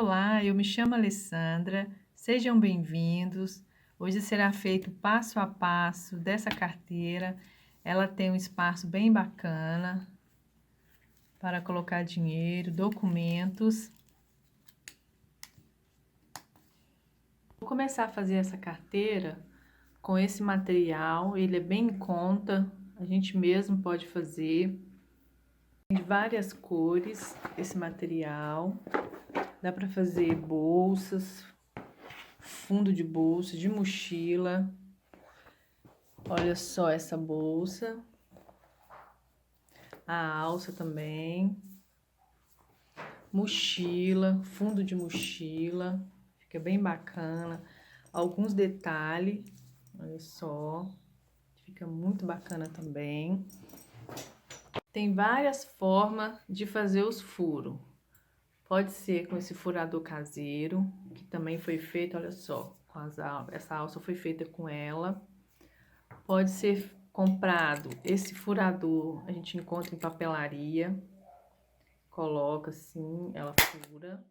Olá, eu me chamo Alessandra, sejam bem-vindos. Hoje será feito passo a passo dessa carteira. Ela tem um espaço bem bacana para colocar dinheiro, documentos. Vou começar a fazer essa carteira com esse material, ele é bem em conta, a gente mesmo pode fazer. Tem de várias cores esse material, dá para fazer bolsas, fundo de bolsa, de mochila. Olha só essa bolsa, a alça também, mochila, fundo de mochila, fica bem bacana. Alguns detalhes, olha só, fica muito bacana também. Tem várias formas de fazer os furos. Pode ser com esse furador caseiro, que também foi feito, olha só, com essa alça foi feita com ela. Pode ser comprado esse furador, a gente encontra em papelaria. Coloca assim, ela fura.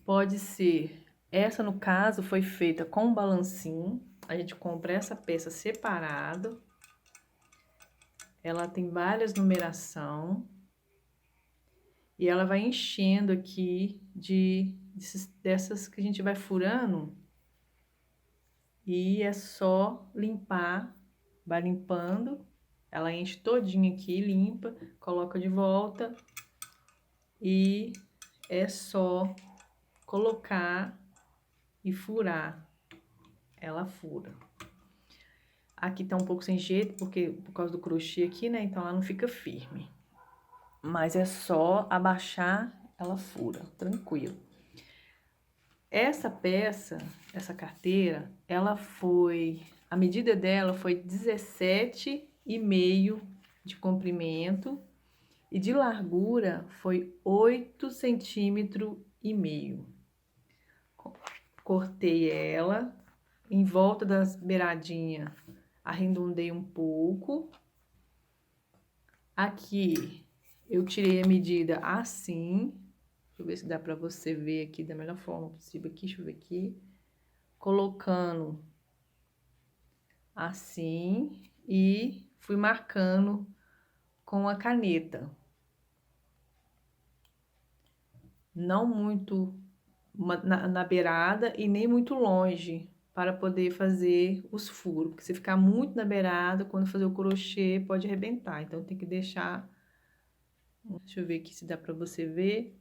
Pode ser, essa no caso foi feita com balancinho. A gente compra essa peça separada. Ela tem várias numeração. E ela vai enchendo aqui dessas que a gente vai furando. E é só limpar, vai limpando. Ela enche todinha aqui, limpa, coloca de volta. E é só colocar e furar. Ela fura. Aqui tá um pouco sem jeito, porque por causa do crochê aqui, né? Então ela não fica firme. Mas é só abaixar, ela fura, tranquilo. Essa peça, essa carteira, a medida dela foi 17,5 de comprimento e de largura foi 8,5 cm. Cortei ela, em volta das beiradinhas, arredondei um pouco. Aqui, eu tirei a medida assim. Deixa eu ver se dá pra você ver aqui da melhor forma possível aqui, deixa eu ver aqui. Colocando assim e fui marcando com a caneta. Não muito na beirada e nem muito longe, para poder fazer os furos. Porque se ficar muito na beirada, quando fazer o crochê, pode arrebentar. Então, tem que deixar... Deixa eu ver aqui se dá pra você ver.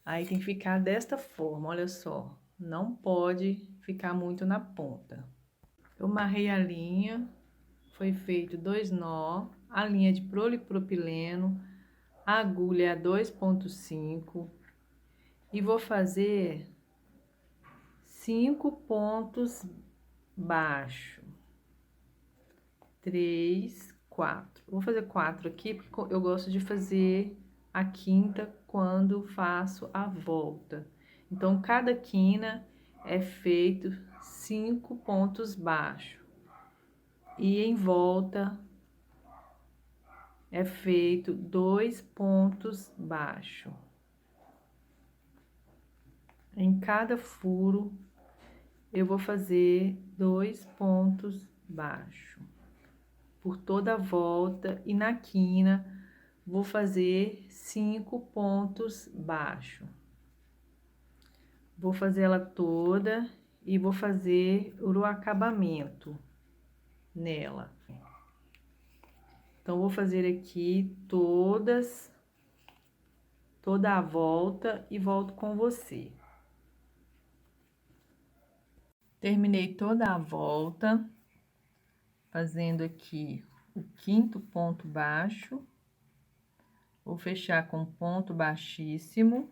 Aí, tem que ficar desta forma, olha só. Não pode ficar muito na ponta. Eu amarrei a linha, foi feito 2 nó, a linha de polipropileno, a agulha é a 2,5 e vou fazer 5 pontos baixos. 3, 4. Vou fazer 4 aqui, porque eu gosto de fazer a quinta quando faço a volta. Então, cada quina é feito 5 pontos baixos. E em volta é feito 2 pontos baixos. Em cada furo, eu vou fazer 2 pontos baixos. Por toda a volta e na quina, vou fazer 5 pontos baixos. Vou fazer ela toda e vou fazer o acabamento nela. Então, vou fazer aqui toda a volta e volto com você. Terminei toda a volta, fazendo aqui o 5º ponto baixo. Vou fechar com ponto baixíssimo.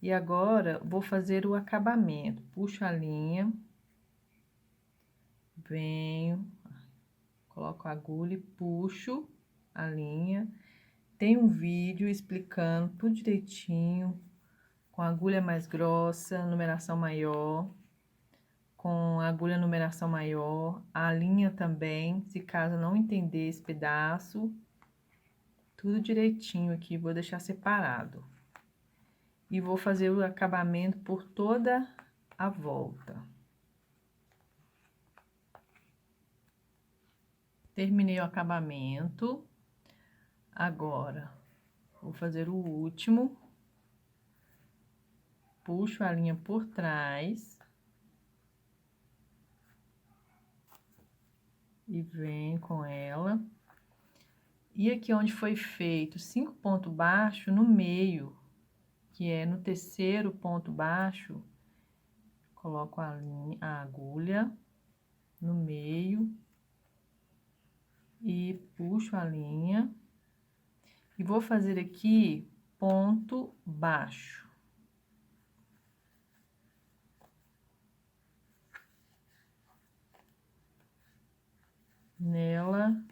E agora, vou fazer o acabamento. Puxo a linha, venho, coloco a agulha e puxo a linha. Tem um vídeo explicando tudo direitinho, com a agulha mais grossa, numeração maior, com a agulha numeração maior, a linha também, se caso não entender esse pedaço, tudo direitinho aqui, vou deixar separado. e vou fazer o acabamento por toda a volta. Terminei o acabamento. Agora, vou fazer o último. Puxo a linha por trás. E venho com ela. E aqui onde foi feito 5 pontos baixos, no meio, que é no terceiro ponto baixo, coloco a agulha no meio e puxo a linha. E vou fazer aqui ponto baixo. Nela,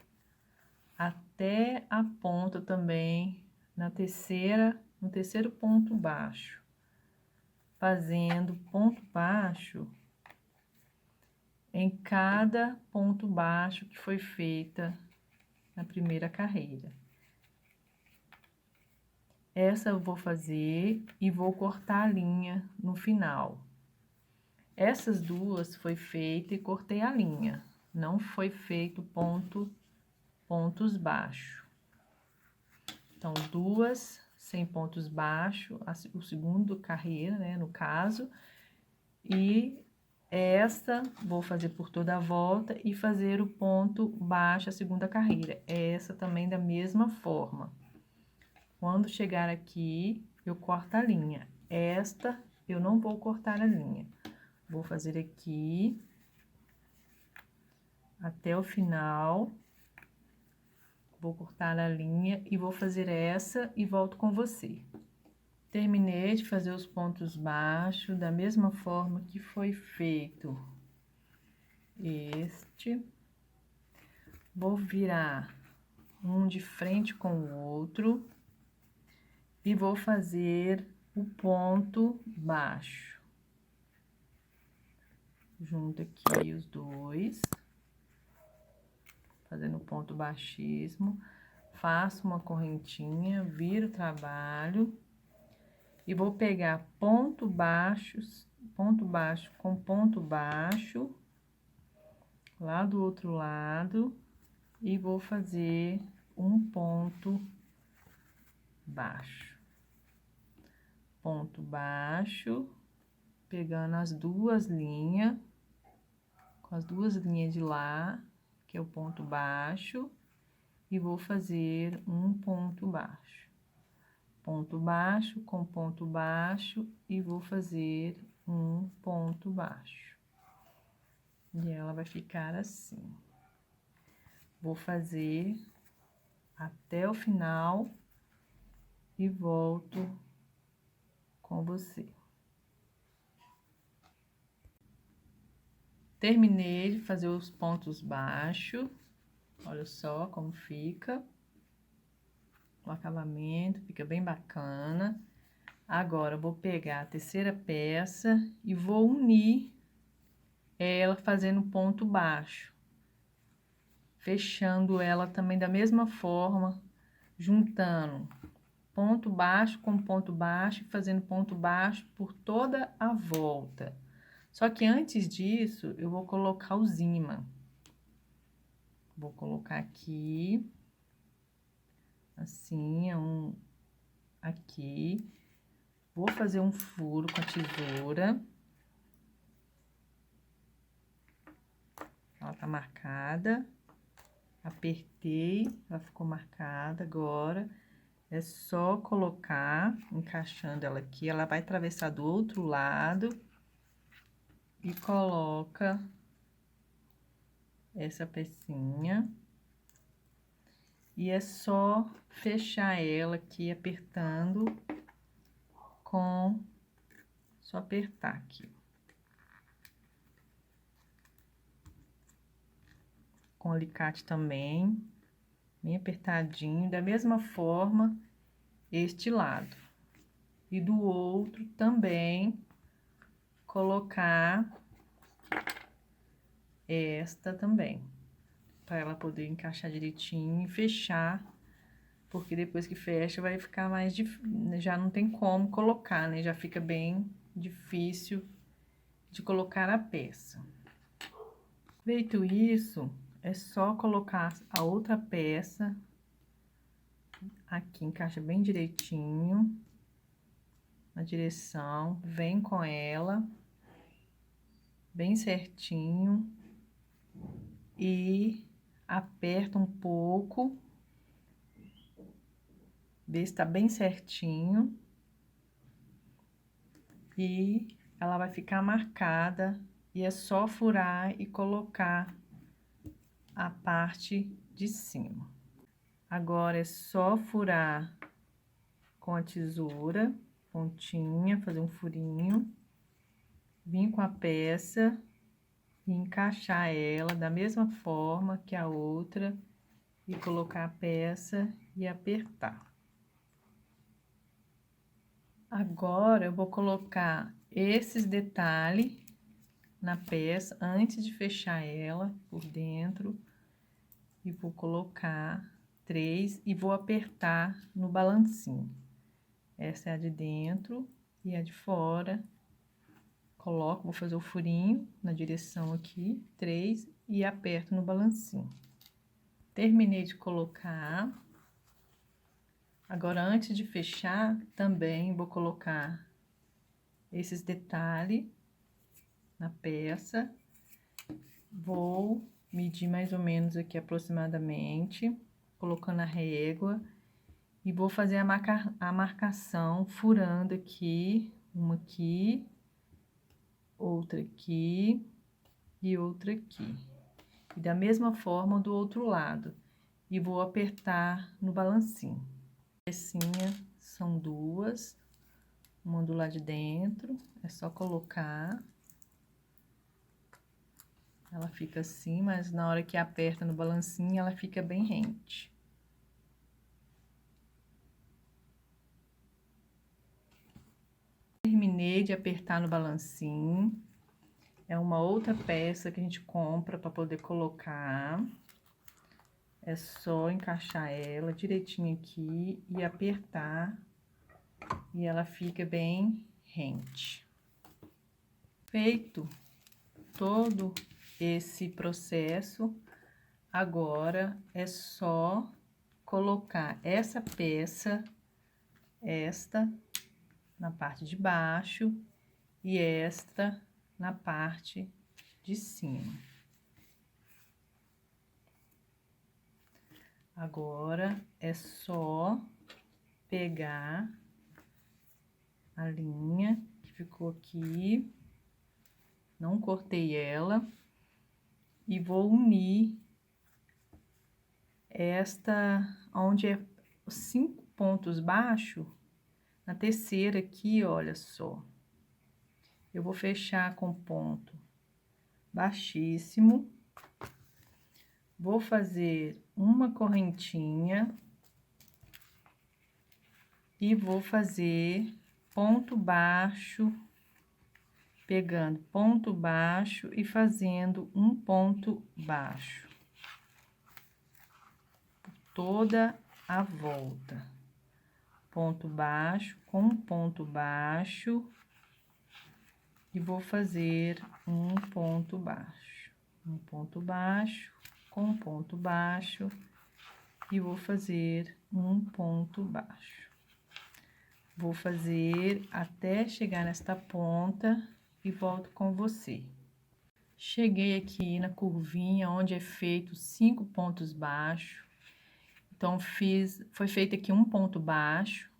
até a ponta também, no terceiro ponto baixo. Fazendo ponto baixo em cada ponto baixo que foi feita na primeira carreira. Essa eu vou fazer e vou cortar a linha no final. Essas duas foi feita e cortei a linha. Não foi feito pontos baixos. Então, duas sem pontos baixos, o segundo carreira, né, no caso. E essa vou fazer por toda a volta e fazer o ponto baixo, a segunda carreira. Essa também da mesma forma. Quando chegar aqui, eu corto a linha. Esta, eu não vou cortar a linha. Vou fazer aqui até o final. Vou cortar a linha e vou fazer essa e volto com você. Terminei de fazer os pontos baixos da mesma forma que foi feito este. Vou virar um de frente com o outro e vou fazer o ponto baixo. Junto aqui os dois, fazendo ponto baixíssimo, faço uma correntinha, viro o trabalho e vou pegar ponto baixo com ponto baixo lá do outro lado e vou fazer um ponto baixo. Ponto baixo, pegando as duas linhas, com as duas linhas de lá, que é o ponto baixo, e vou fazer um ponto baixo. Ponto baixo com ponto baixo e vou fazer um ponto baixo. E ela vai ficar assim. Vou fazer até o final e volto com você. Terminei de fazer os pontos baixos. Olha só como fica. O acabamento fica bem bacana. Agora, eu vou pegar a terceira peça e vou unir ela fazendo ponto baixo. Fechando ela também da mesma forma, juntando ponto baixo com ponto baixo e fazendo ponto baixo por toda a volta. Só que antes disso, eu vou colocar os ímã. Vou colocar aqui, assim, aqui. Vou fazer um furo com a tesoura. Ela tá marcada. Apertei, ela ficou marcada. Agora, é só colocar, encaixando ela aqui. Ela vai atravessar do outro lado. E coloca essa pecinha. E é só fechar ela aqui, apertando só apertar aqui. Com alicate também, bem apertadinho, da mesma forma, este lado. E do outro também, colocar esta também, para ela poder encaixar direitinho e fechar porque depois que fecha vai ficar mais difícil, já não tem como colocar, né? Já fica bem difícil de colocar a peça. Feito isso, é só colocar a outra peça aqui, encaixa bem direitinho na direção, vem com ela bem certinho e aperta um pouco, vê se tá bem certinho e ela vai ficar marcada e é só furar e colocar a parte de cima. Agora é só furar com a tesoura, pontinha, fazer um furinho, vir com a peça e encaixar ela da mesma forma que a outra e colocar a peça e apertar. Agora eu vou colocar esses detalhes na peça antes de fechar ela por dentro e vou colocar 3 e vou apertar no balancinho. Essa é a de dentro e a de fora. Coloco, vou fazer o furinho na direção aqui, 3 e aperto no balancinho. Terminei de colocar. Agora, antes de fechar, também vou colocar esses detalhes na peça. Vou medir mais ou menos aqui aproximadamente, colocando a régua. E vou fazer a marcação, furando aqui, uma aqui, outra aqui e outra aqui. E da mesma forma do outro lado. E vou apertar no balancinho. Pecinha são duas, uma do lado de dentro, é só colocar. Ela fica assim, mas na hora que aperta no balancinho, ela fica bem rente. Terminei de apertar no balancinho. É uma outra peça que a gente compra para poder colocar. É só encaixar ela direitinho aqui e apertar. E ela fica bem rente. Feito todo esse processo, agora é só colocar essa peça, esta na parte de baixo e esta na parte de cima. Agora é só pegar a linha que ficou aqui, não cortei ela, e vou unir esta, onde é os 5 pontos baixos, na terceira aqui, olha só. Eu vou fechar com ponto baixíssimo, vou fazer uma correntinha e vou fazer ponto baixo, pegando ponto baixo e fazendo um ponto baixo por toda a volta. Ponto baixo com ponto baixo e vou fazer um ponto baixo, um ponto baixo com ponto baixo e vou fazer um ponto baixo. Vou fazer até chegar nesta ponta e volto com você. Cheguei aqui na curvinha onde é feito 5 pontos baixos. Então, foi feito aqui um ponto baixo.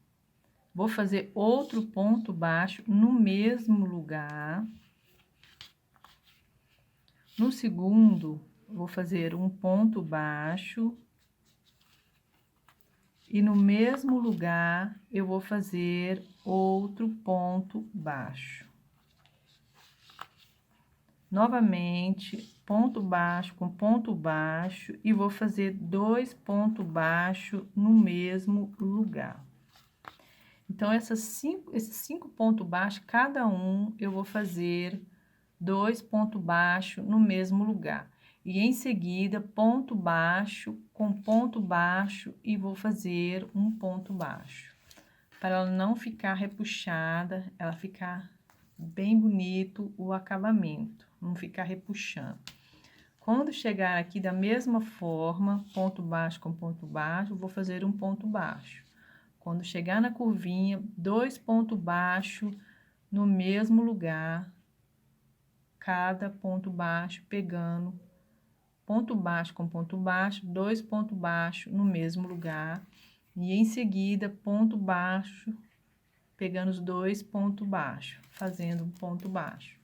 Vou fazer outro ponto baixo no mesmo lugar. No segundo, vou fazer um ponto baixo. E no mesmo lugar, eu vou fazer outro ponto baixo. Novamente, ponto baixo com ponto baixo e vou fazer 2 pontos baixos no mesmo lugar. Então, esses 5 pontos baixos, cada um eu vou fazer 2 pontos baixos no mesmo lugar. E em seguida, ponto baixo com ponto baixo e vou fazer um ponto baixo. Para ela não ficar repuxada, ela ficar bem bonito o acabamento, não ficar repuxando. Quando chegar aqui da mesma forma, ponto baixo com ponto baixo, vou fazer um ponto baixo. Quando chegar na curvinha, 2 pontos baixos no mesmo lugar, cada ponto baixo pegando ponto baixo com ponto baixo, 2 pontos baixos no mesmo lugar, e em seguida ponto baixo, pegando os 2 pontos baixos, fazendo um ponto baixo.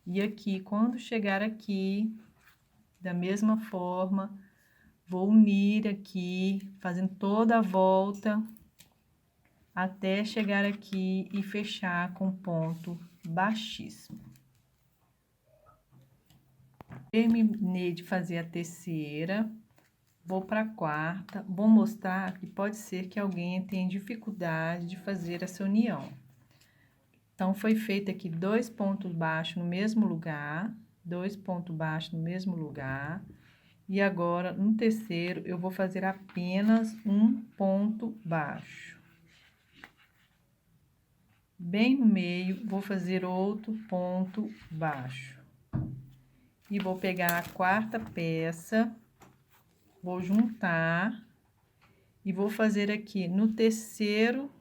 E aqui, quando chegar aqui, da mesma forma, vou unir aqui, fazendo toda a volta, até chegar aqui e fechar com ponto baixíssimo. Terminei de fazer a terceira, vou para a quarta, vou mostrar que pode ser que alguém tenha dificuldade de fazer essa união. Então, foi feito aqui 2 pontos baixos no mesmo lugar, 2 pontos baixos no mesmo lugar, e agora, no terceiro, eu vou fazer apenas um ponto baixo. Bem no meio, vou fazer outro ponto baixo. E vou pegar a quarta peça, vou juntar e vou fazer aqui no terceiro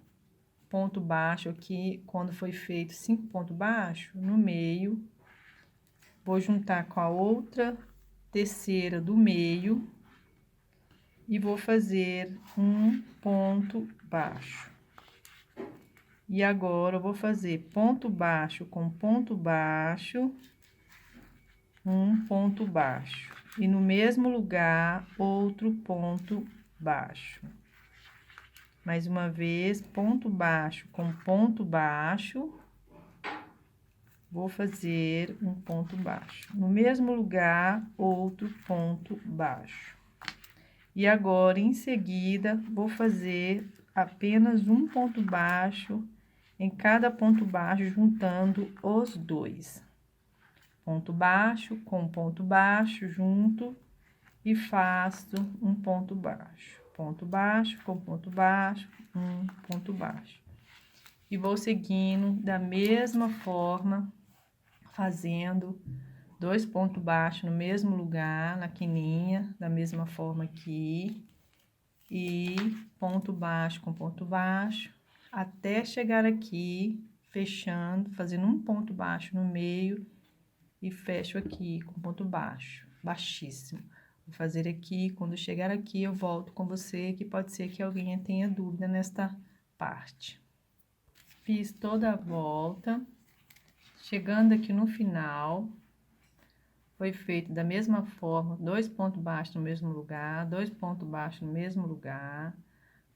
ponto baixo, aqui, quando foi feito 5 pontos baixos, no meio, vou juntar com a outra terceira do meio e vou fazer um ponto baixo. E agora, eu vou fazer ponto baixo com ponto baixo, um ponto baixo. E no mesmo lugar, outro ponto baixo. Mais uma vez, ponto baixo com ponto baixo. Vou fazer um ponto baixo. No mesmo lugar, outro ponto baixo. E agora, em seguida, vou fazer apenas um ponto baixo em cada ponto baixo, juntando os dois. Ponto baixo com ponto baixo junto e faço um ponto baixo. Ponto baixo com ponto baixo, um ponto baixo. E vou seguindo da mesma forma, fazendo 2 pontos baixos no mesmo lugar, na quininha, da mesma forma aqui. E ponto baixo com ponto baixo, até chegar aqui, fechando, fazendo um ponto baixo no meio e fecho aqui com ponto baixo, baixíssimo. Vou fazer aqui, quando chegar aqui eu volto com você, que pode ser que alguém tenha dúvida nesta parte. Fiz toda a volta, chegando aqui no final, foi feito da mesma forma, 2 pontos baixos no mesmo lugar, 2 pontos baixos no mesmo lugar.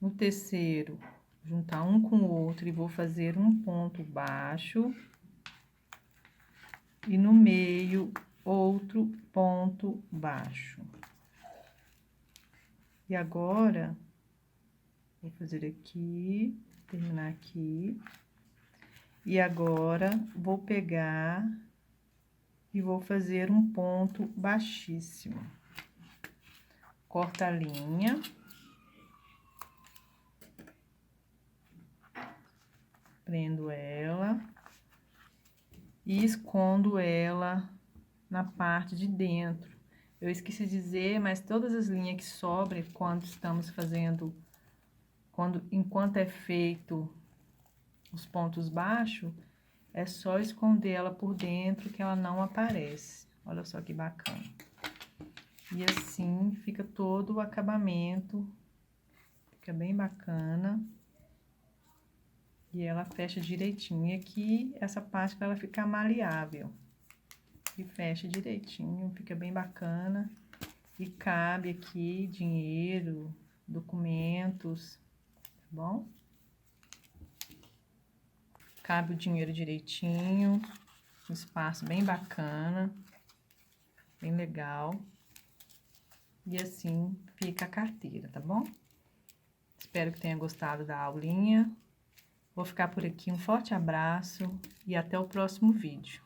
No terceiro, juntar um com o outro e vou fazer um ponto baixo. E no meio, outro ponto baixo. E agora, vou fazer aqui, terminar aqui. E agora, vou pegar e vou fazer um ponto baixíssimo. Corta a linha. Prendo ela. E escondo ela na parte de dentro. Eu esqueci de dizer, mas todas as linhas que sobram quando estamos fazendo, enquanto é feito os pontos baixos, é só esconder ela por dentro que ela não aparece. Olha só que bacana. E assim fica todo o acabamento, fica bem bacana. E ela fecha direitinho. E aqui, essa parte para ela ficar maleável. E fecha direitinho, fica bem bacana. E cabe aqui dinheiro, documentos, tá bom? Cabe o dinheiro direitinho, um espaço bem bacana, bem legal. E assim fica a carteira, tá bom? Espero que tenha gostado da aulinha. Vou ficar por aqui, um forte abraço e até o próximo vídeo.